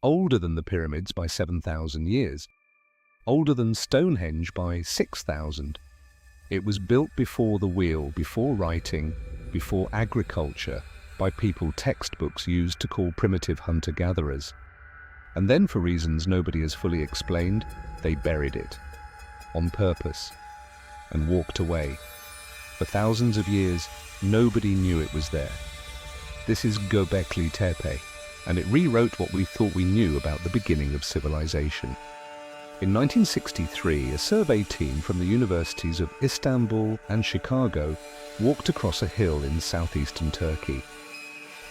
older than the pyramids by 7,000 years, older than Stonehenge by 6,000. It was built before the wheel, before writing, before agriculture, by people textbooks used to call primitive hunter-gatherers. And then, for reasons nobody has fully explained, they buried it, on purpose, and walked away. For thousands of years, nobody knew it was there. This is Göbekli Tepe, and it rewrote what we thought we knew about the beginning of civilization. In 1963, a survey team from the universities of Istanbul and Chicago walked across a hill in southeastern Turkey.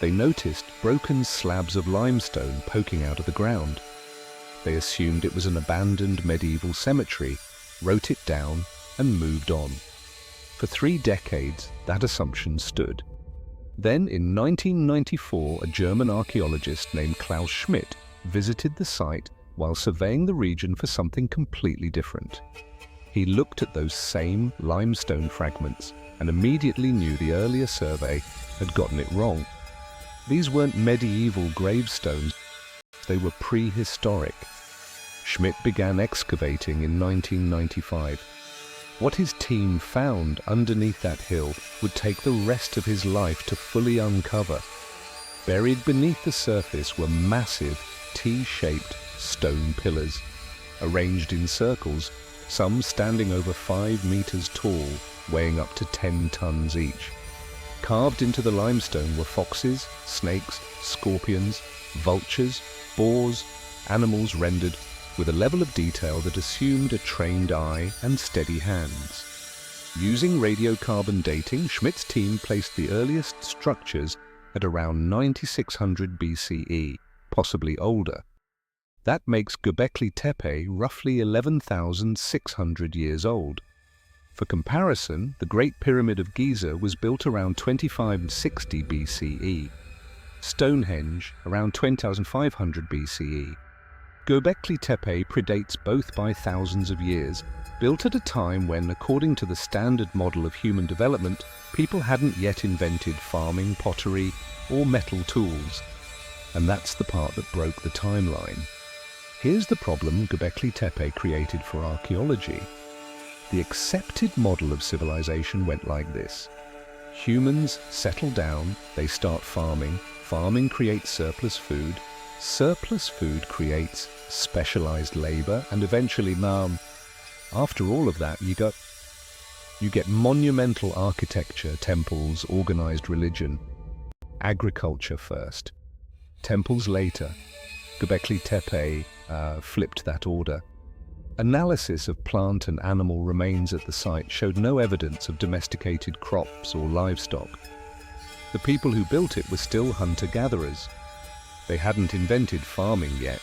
They noticed broken slabs of limestone poking out of the ground. They assumed it was an abandoned medieval cemetery, wrote it down, and moved on. For 3 decades, that assumption stood. Then, in 1994, a German archaeologist named Klaus Schmidt visited the site while surveying the region for something completely different. He looked at those same limestone fragments and immediately knew the earlier survey had gotten it wrong. These weren't medieval gravestones, they were prehistoric. Schmidt began excavating in 1995. What his team found underneath that hill would take the rest of his life to fully uncover. Buried beneath the surface were massive, T-shaped stone pillars, arranged in circles, some standing over 5 meters tall, weighing up to 10 tons each. Carved into the limestone were foxes, snakes, scorpions, vultures, boars, animals rendered with a level of detail that assumed a trained eye and steady hands. Using radiocarbon dating, Schmidt's team placed the earliest structures at around 9600 BCE, possibly older. That makes Göbekli Tepe roughly 11,600 years old. For comparison, the Great Pyramid of Giza was built around 2560 BCE, Stonehenge around 20,500 BCE. Göbekli Tepe predates both by thousands of years, built at a time when, according to the standard model of human development, people hadn't yet invented farming, pottery, or metal tools. And that's the part that broke the timeline. Here's the problem Göbekli Tepe created for archaeology. The accepted model of civilization went like this. Humans settle down, they start farming, farming creates surplus food creates specialized labor, and eventually, after all of that, you get monumental architecture, temples, organized religion. Agriculture first, temples later. Göbekli Tepe flipped that order. Analysis of plant and animal remains at the site showed no evidence of domesticated crops or livestock. The people who built it were still hunter-gatherers. They hadn't invented farming yet,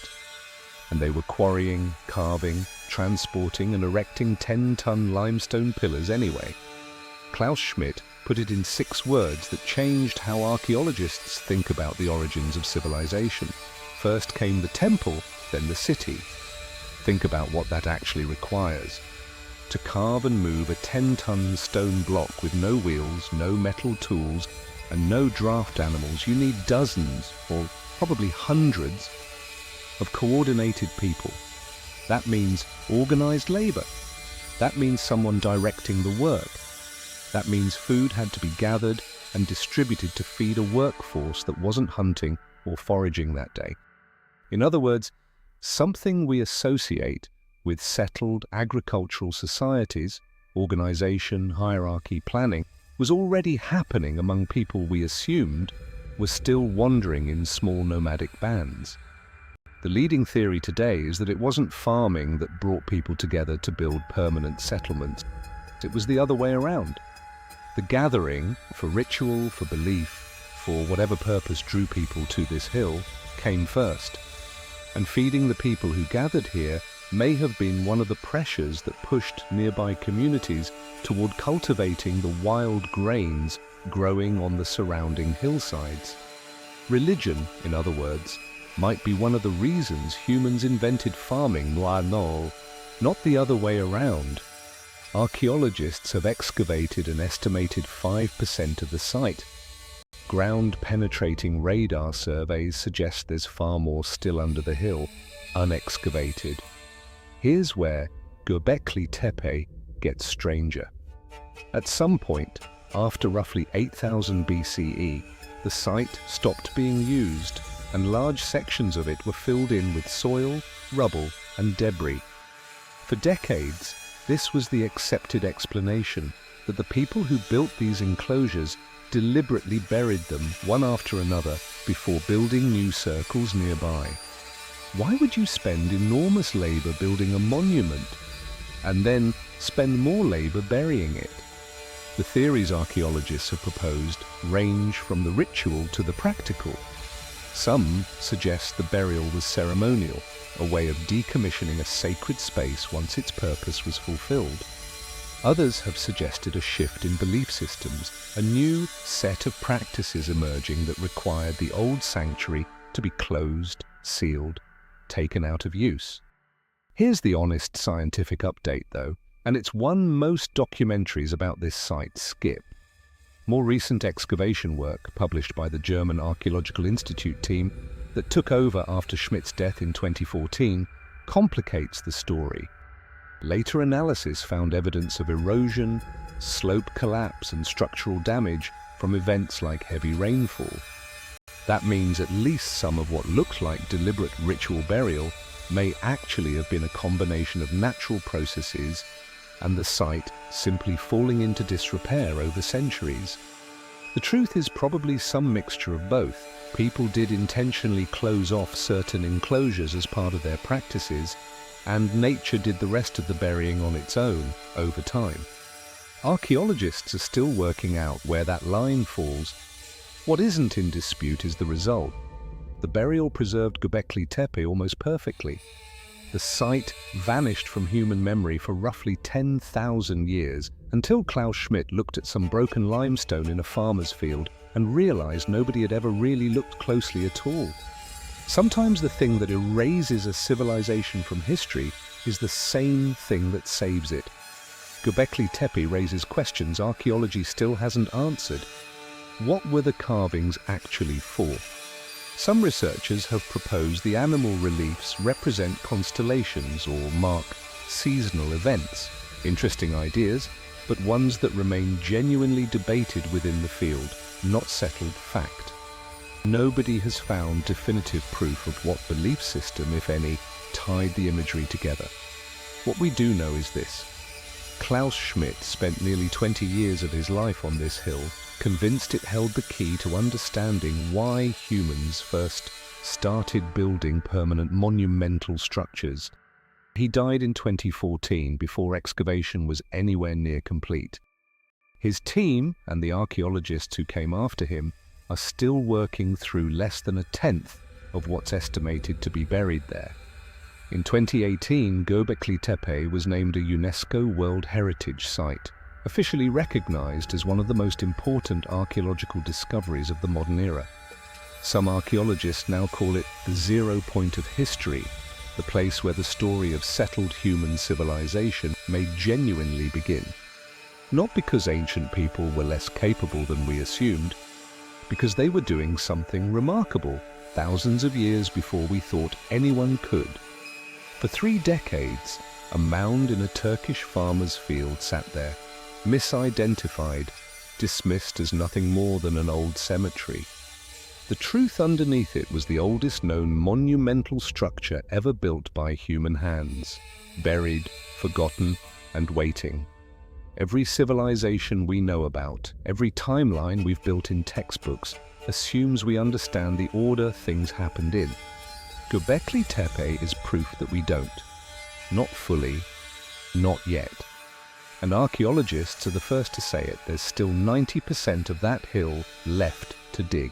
and they were quarrying, carving, transporting and erecting 10-ton limestone pillars anyway. Klaus Schmidt put it in 6 words that changed how archaeologists think about the origins of civilization. First came the temple, then the city. Think about what that actually requires. To carve and move a 10-ton stone block with no wheels, no metal tools, and no draft animals, you need dozens, or probably hundreds, of coordinated people. That means organized labor. That means someone directing the work. That means food had to be gathered and distributed to feed a workforce that wasn't hunting or foraging that day. In other words, something we associate with settled agricultural societies, organization, hierarchy, planning, was already happening among people we assumed were still wandering in small nomadic bands. The leading theory today is that it wasn't farming that brought people together to build permanent settlements. It was the other way around. The gathering, for ritual, for belief, for whatever purpose drew people to this hill, came first. And feeding the people who gathered here may have been one of the pressures that pushed nearby communities toward cultivating the wild grains growing on the surrounding hillsides. Religion, in other words, might be one of the reasons humans invented farming, not the other way around. Archaeologists have excavated an estimated 5% of the site. Ground-penetrating radar surveys suggest there's far more still under the hill, unexcavated. Here's where Göbekli Tepe gets stranger. At some point, after roughly 8000 BCE, the site stopped being used, and large sections of it were filled in with soil, rubble, and debris. For decades, this was the accepted explanation that the people who built these enclosures deliberately buried them one after another before building new circles nearby. Why would you spend enormous labor building a monument and then spend more labor burying it? The theories archaeologists have proposed range from the ritual to the practical. Some suggest the burial was ceremonial, a way of decommissioning a sacred space once its purpose was fulfilled. Others have suggested a shift in belief systems, a new set of practices emerging that required the old sanctuary to be closed, sealed, taken out of use. Here's the honest scientific update, though, and it's one most documentaries about this site skip. More recent excavation work, published by the German Archaeological Institute team that took over after Schmidt's death in 2014, complicates the story. Later analysis found evidence of erosion, slope collapse, and structural damage from events like heavy rainfall. That means at least some of what looked like deliberate ritual burial may actually have been a combination of natural processes and the site simply falling into disrepair over centuries. The truth is probably some mixture of both. People did intentionally close off certain enclosures as part of their practices, and nature did the rest of the burying on its own over time. Archaeologists are still working out where that line falls. What isn't in dispute is the result. The burial preserved Göbekli Tepe almost perfectly. The site vanished from human memory for roughly 10,000 years, until Klaus Schmidt looked at some broken limestone in a farmer's field and realized nobody had ever really looked closely at all. Sometimes the thing that erases a civilization from history is the same thing that saves it. Göbekli Tepe raises questions archaeology still hasn't answered. What were the carvings actually for? Some researchers have proposed the animal reliefs represent constellations or mark seasonal events. Interesting ideas, but ones that remain genuinely debated within the field, not settled fact. Nobody has found definitive proof of what belief system, if any, tied the imagery together. What we do know is this. Klaus Schmidt spent nearly 20 years of his life on this hill, convinced it held the key to understanding why humans first started building permanent monumental structures. He died in 2014 before excavation was anywhere near complete. His team and the archaeologists who came after him are still working through less than a tenth of what's estimated to be buried there. In 2018, Göbekli Tepe was named a UNESCO World Heritage Site, officially recognized as one of the most important archaeological discoveries of the modern era. Some archaeologists now call it the zero point of history, the place where the story of settled human civilization may genuinely begin. Not because ancient people were less capable than we assumed, because they were doing something remarkable thousands of years before we thought anyone could. For 3 decades, a mound in a Turkish farmer's field sat there, misidentified, dismissed as nothing more than an old cemetery. The truth underneath it was the oldest known monumental structure ever built by human hands, buried, forgotten, and waiting. Every civilization we know about, every timeline we've built in textbooks, assumes we understand the order things happened in. Göbekli Tepe is proof that we don't. Not fully, not yet. And archaeologists are the first to say it, there's still 90% of that hill left to dig.